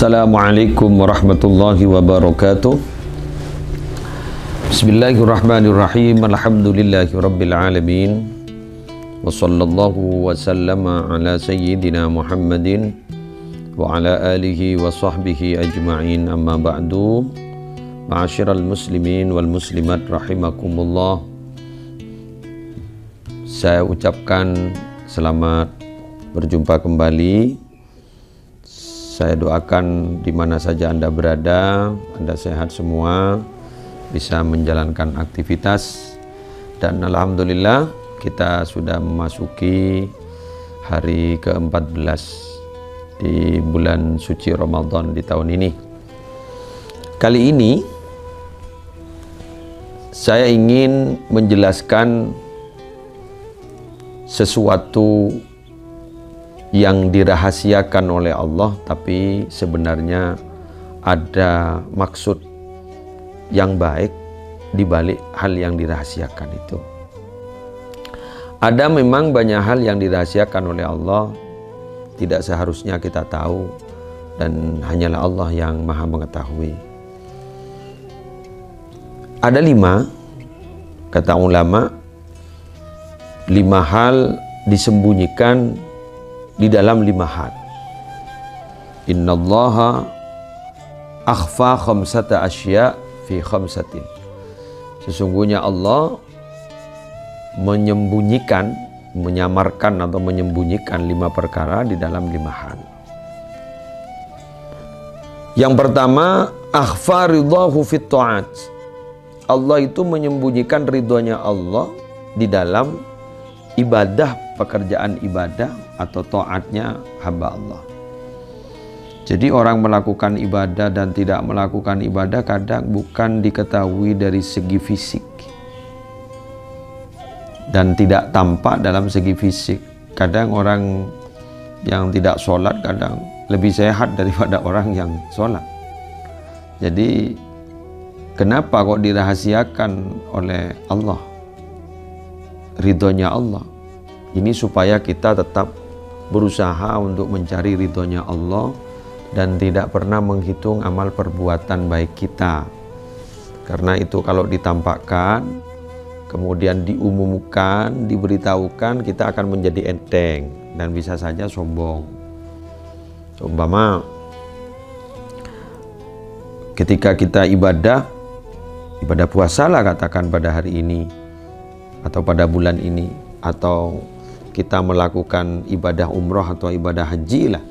Assalamualaikum warahmatullahi wabarakatuh. Bismillahirrahmanirrahim. Alhamdulillahi rabbil alamin. Wa sallallahu wa sallama ala sayyidina Muhammadin wa ala alihi wa sahbihi ajma'in, amma ba'du. Ma'asyiral muslimin wal muslimat rahimakumullah. Saya ucapkan selamat berjumpa kembali. Saya doakan di mana saja Anda berada, Anda sehat semua, bisa menjalankan aktivitas. Dan alhamdulillah kita sudah memasuki hari ke-14 di bulan suci Ramadan di tahun ini. Kali ini saya ingin menjelaskan sesuatu yang dirahasiakan oleh Allah, tapi sebenarnya ada maksud yang baik di balik hal yang dirahasiakan itu. Ada memang banyak hal yang dirahasiakan oleh Allah, tidak seharusnya kita tahu, dan hanyalah Allah yang maha mengetahui. Ada 5, kata ulama, 5 hal disembunyikan di dalam 5 hal. Innallaha akhfa khamsata asya fi khamsatin. Sesungguhnya Allah menyembunyikan, menyamarkan atau menyembunyikan 5 perkara di dalam 5 hal. Yang pertama, akhfa ridahu fit ta'at. Allah itu menyembunyikan ridhonya Allah di dalam ibadah, pekerjaan ibadah atau taatnya hamba Allah. Jadi orang melakukan ibadah dan tidak melakukan ibadah kadang bukan diketahui dari segi fisik dan tidak tampak dalam segi fisik. Kadang orang yang tidak sholat kadang lebih sehat daripada orang yang sholat. Jadi kenapa kok dirahasiakan oleh Allah ridhonya Allah? Ini supaya kita tetap berusaha untuk mencari ridhonya Allah dan tidak pernah menghitung amal perbuatan baik kita. Karena itu kalau ditampakkan, kemudian diumumkan, diberitahukan, kita akan menjadi enteng dan bisa saja sombong. Umpama ketika kita ibadah puasa lah katakan pada hari ini atau pada bulan ini, atau kita melakukan ibadah umroh atau ibadah haji lah,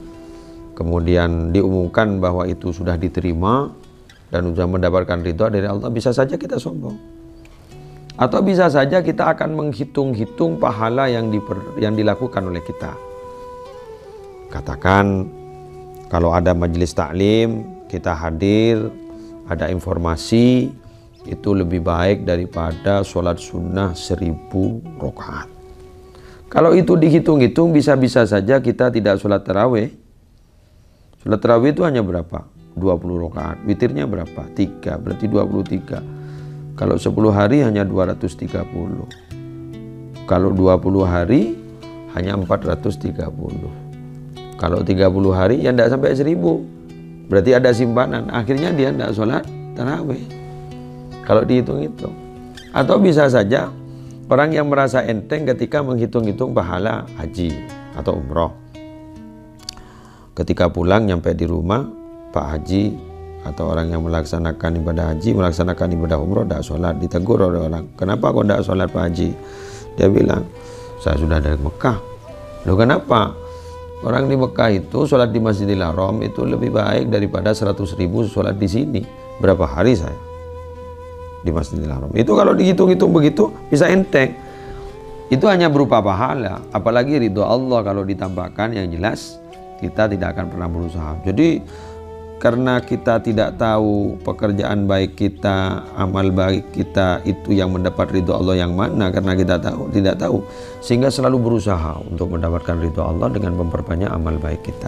kemudian diumumkan bahwa itu sudah diterima dan sudah mendapatkan ridho dari Allah, bisa saja kita sombong. Atau bisa saja kita akan menghitung-hitung pahala yang dilakukan oleh kita. Katakan kalau ada majelis taklim, kita hadir, ada informasi, itu lebih baik daripada sholat sunnah 1000 rakaat. Kalau itu dihitung-hitung, bisa-bisa saja kita tidak sholat tarawih. Sholat tarawih itu hanya berapa? 20 rakaat. Witirnya berapa? 3, berarti 23. Kalau 10 hari hanya 230. Kalau 20 hari hanya 430. Kalau 30 hari ya tidak sampai 1000. Berarti ada simpanan. Akhirnya dia tidak sholat tarawih. Kalau dihitung-hitung. Atau bisa saja orang yang merasa enteng ketika menghitung-hitung pahala haji atau umroh. Ketika pulang nyampe di rumah, Pak Haji atau orang yang melaksanakan ibadah haji, melaksanakan ibadah umroh, tidak sholat, ditegur oleh orang. Kenapa kok tidak sholat Pak Haji? Dia bilang, saya sudah dari Mekah. Loh kenapa? Orang di Mekah itu sholat di Masjidil Haram itu lebih baik daripada 100.000 sholat di sini. Berapa hari saya di Masjidil Haram? Itu kalau dihitung-hitung begitu bisa enteng. Itu hanya berupa pahala, apalagi ridho Allah kalau ditambahkan, yang jelas kita tidak akan pernah berusaha. Jadi karena kita tidak tahu pekerjaan baik kita, amal baik kita itu yang mendapat ridho Allah yang mana, karena kita tidak tahu, sehingga selalu berusaha untuk mendapatkan ridho Allah dengan memperbanyak amal baik kita.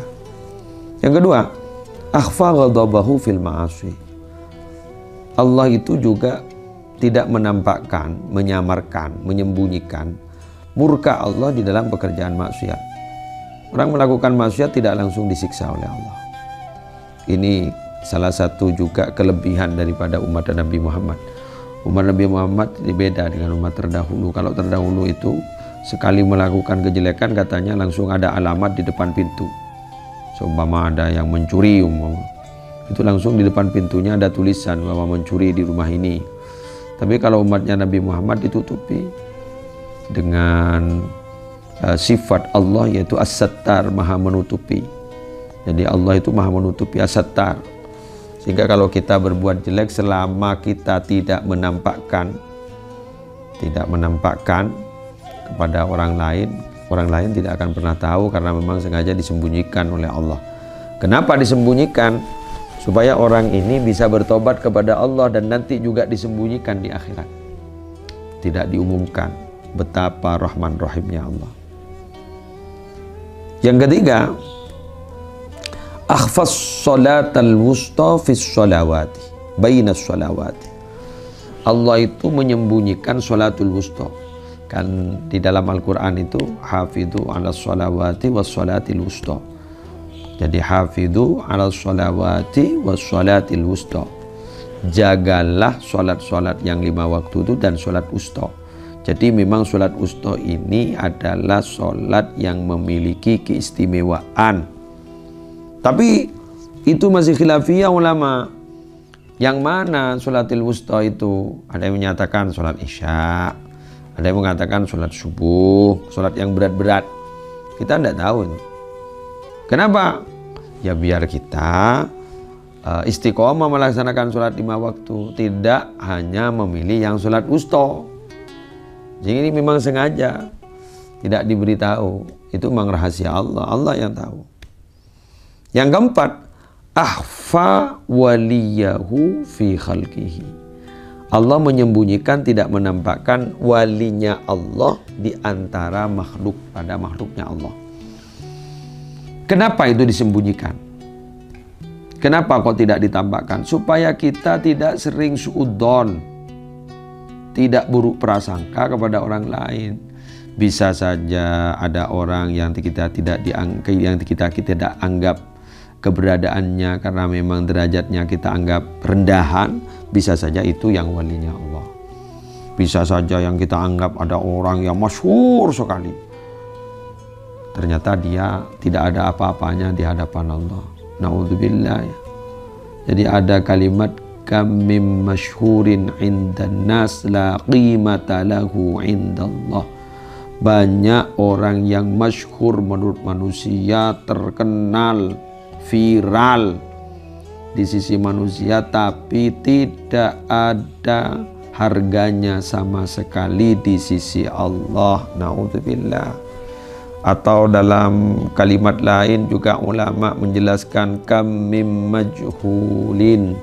Yang kedua, akhfa ghadabahu fil ma'asi. Allah itu juga tidak menampakkan, menyamarkan, menyembunyikan murka Allah di dalam pekerjaan maksiat. Orang melakukan maksiat tidak langsung disiksa oleh Allah. Ini salah satu juga kelebihan daripada umat Nabi Muhammad. Umat Nabi Muhammad beda dengan umat terdahulu. Kalau terdahulu itu sekali melakukan kejelekan katanya langsung ada alamat di depan pintu. Seumpama ada yang mencuri, itu langsung di depan pintunya ada tulisan bahwa mencuri di rumah ini. Tapi kalau umatnya Nabi Muhammad ditutupi dengan sifat Allah, yaitu As-Sattar, maha menutupi. Jadi Allah itu maha menutupi, As-Sattar. Sehingga kalau kita berbuat jelek, selama kita tidak menampakkan kepada orang lain tidak akan pernah tahu, karena memang sengaja disembunyikan oleh Allah. Kenapa disembunyikan? Supaya orang ini bisa bertobat kepada Allah dan nanti juga disembunyikan di akhirat. Tidak diumumkan. Betapa rahman rahimnya Allah. Yang ketiga, akhfas salatal wusta fis salawati, bainas salawati. Allah itu menyembunyikan salatul wusta. Kan di dalam Al-Quran itu hafidhu ala salawati was salatil wusta. Jadi hafidhu ala salawati was salatil wusta. Jagalah salat-salat yang 5 waktu itu dan salat wusta. Jadi memang salat wusta ini adalah salat yang memiliki keistimewaan. Tapi itu masih khilafiyah ulama. Yang mana salatil wusta itu? Ada yang menyatakan salat isya, ada yang mengatakan salat subuh, salat yang berat-berat. Kita tidak tahu ini. Kenapa? Ya biar kita istiqomah melaksanakan salat 5 waktu, tidak hanya memilih yang salat wusta. Jadi ini memang sengaja tidak diberitahu. Itu memang rahasia Allah, Allah yang tahu. Yang keempat, akhfa waliyahu fi khalqihi. Allah menyembunyikan, tidak menampakkan walinya Allah di antara makhluk, pada makhluknya Allah. Kenapa itu disembunyikan? Kenapa kok tidak ditampakkan? Supaya kita tidak sering suudzon, tidak buruk prasangka kepada orang lain. Bisa saja ada orang yang kita tidak anggap keberadaannya karena memang derajatnya kita anggap rendahan, bisa saja itu yang walinya Allah. Bisa saja yang kita anggap ada orang yang masyhur sekali, ternyata dia tidak ada apa-apanya di hadapan Allah. Na'udzubillah. Jadi ada kalimat kam mim masyhurin indan nas la qimata lahu indallah. Banyak orang yang masyhur menurut manusia, terkenal, viral di sisi manusia, tapi tidak ada harganya sama sekali di sisi Allah. Na'udzubillah. Atau dalam kalimat lain juga ulama menjelaskan kam mim majhulin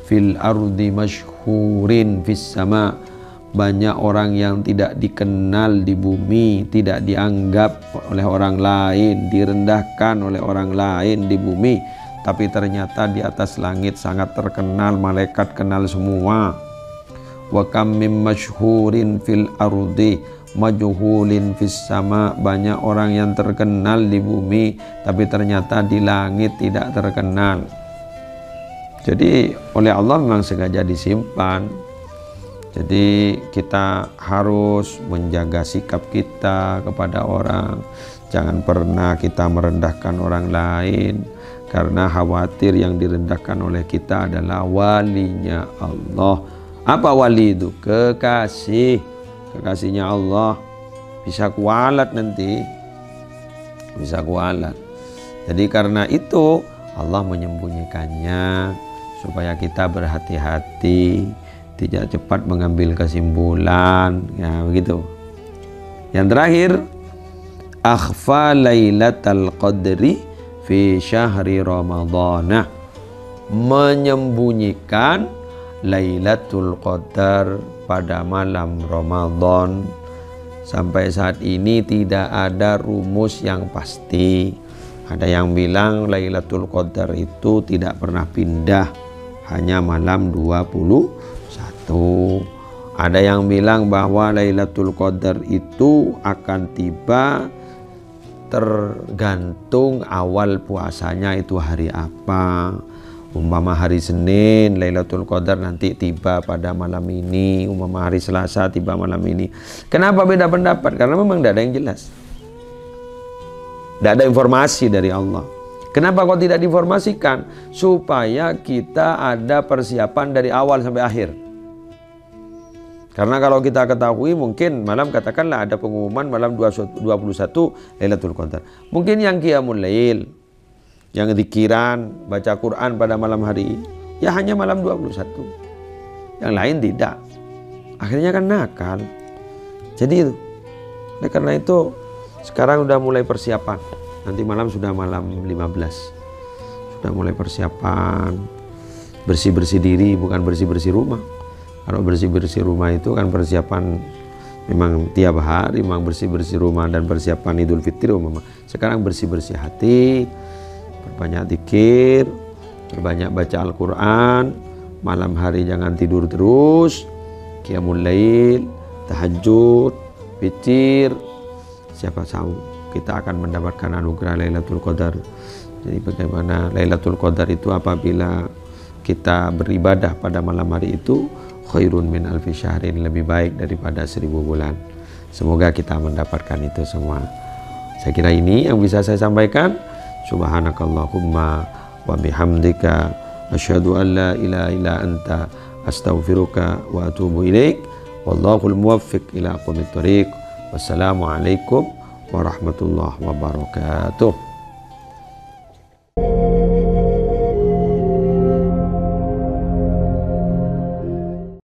fil ardi masyhurin fis sama. Banyak orang yang tidak dikenal di bumi, tidak dianggap oleh orang lain, direndahkan oleh orang lain di bumi, tapi ternyata di atas langit sangat terkenal, malaikat kenal semua. Wa kam mim masyhurin fil ardi majhulin fis sama. Banyak orang yang terkenal di bumi, tapi ternyata di langit tidak terkenal. Jadi oleh Allah memang sengaja disimpan. Jadi kita harus menjaga sikap kita kepada orang. Jangan pernah kita merendahkan orang lain, karena khawatir yang direndahkan oleh kita adalah walinya Allah. Apa wali itu? Kekasih. Kekasihnya Allah. Bisa kualat nanti. Bisa kualat. Jadi karena itu Allah menyembunyikannya supaya kita berhati-hati, tidak cepat mengambil kesimpulan, ya begitu. Yang terakhir, akhfa lailatal qadri fi syahri ramadhan. Menyembunyikan Lailatul Qadar pada malam Ramadan. Sampai saat ini tidak ada rumus yang pasti. Ada yang bilang Lailatul Qadar itu tidak pernah pindah, hanya malam 21. Ada yang bilang bahwa Lailatul Qadar itu akan tiba tergantung awal puasanya itu hari apa. Umpama hari Senin Lailatul Qadar nanti tiba pada malam ini, umpama hari Selasa tiba malam ini. Kenapa beda pendapat? Karena memang tidak ada yang jelas, tidak ada informasi dari Allah. Kenapa kok tidak diinformasikan? Supaya kita ada persiapan dari awal sampai akhir. Karena kalau kita ketahui mungkin malam, katakanlah ada pengumuman malam 21 Lailatul Qadar. Mungkin yang qiyamul lail, yang zikiran, baca Quran pada malam hari, ya hanya malam 21. Yang lain tidak. Akhirnya kan nakal. Jadi itu. Nah, karena itu sekarang sudah mulai persiapan. Nanti malam sudah malam 15. Sudah mulai persiapan. Bersih-bersih diri, bukan bersih-bersih rumah. Kalau bersih-bersih rumah itu kan persiapan memang tiap hari, memang bersih-bersih rumah dan persiapan Idul Fitri umumnya. Sekarang bersih-bersih hati, berbanyak zikir, berbanyak baca Al-Quran, malam hari jangan tidur terus, qiyamul lail, tahajud, witir. Siapa tahu kita akan mendapatkan anugerah Lailatul Qadar. Jadi bagaimana Lailatul Qadar itu apabila kita beribadah pada malam hari itu, khairun min alfi syahrin, lebih baik daripada 1000 bulan. Semoga kita mendapatkan itu semua. Saya kira ini yang bisa saya sampaikan. Subhanakallahumma wa bihamdika asyhadu an la ilaha illa anta astaghfiruka wa atubu ilaik. Wallahul muwaffiq ila aqwamit thoriq. Wassalamualaikum warahmatullahi wabarakatuh.